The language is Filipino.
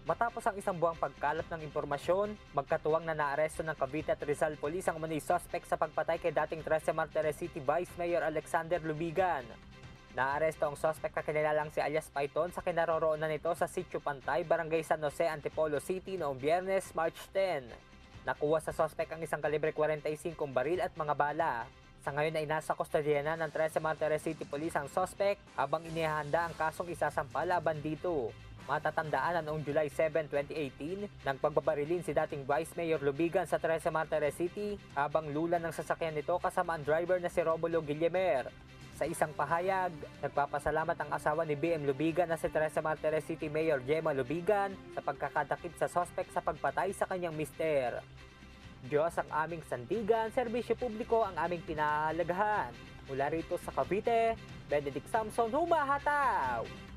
Matapos ang isang buwang pagkalap ng impormasyon, magkatuwang na naaresto ng Cavite at Rizal Police ang umano'y suspect sa pagpatay kay dating 13 Martires City Vice Mayor Alexander Lubigan. Naaresto ang suspect na kinilalang si alias Python sa kinaroroonan nito sa Sitio Pantay, Barangay San Jose, Antipolo City noong Biyernes, March 10. Nakuha sa suspect ang isang kalibre 45 baril at mga bala. Sa ngayon ay nasa kustodiya na ng 13 Martires City Police ang suspect habang inihahanda ang kasong isasampa laban dito. Matatandaan na noong July 7, 2018, nang pagbabarilin si dating Vice Mayor Lubigan sa 13 Martires City habang lula ng sasakyan nito kasama ang driver na si Romulo Guillemer. Sa isang pahayag, nagpapasalamat ang asawa ni BM Lubigan na si 13 Martires City Mayor Gemma Lubigan sa pagkakadakip sa suspect sa pagpatay sa kanyang mister. Diyos ang aming sandigan, serbisyo publiko ang aming pinahalagahan. Mula rito sa Cavite, Benedict Samson humahataw!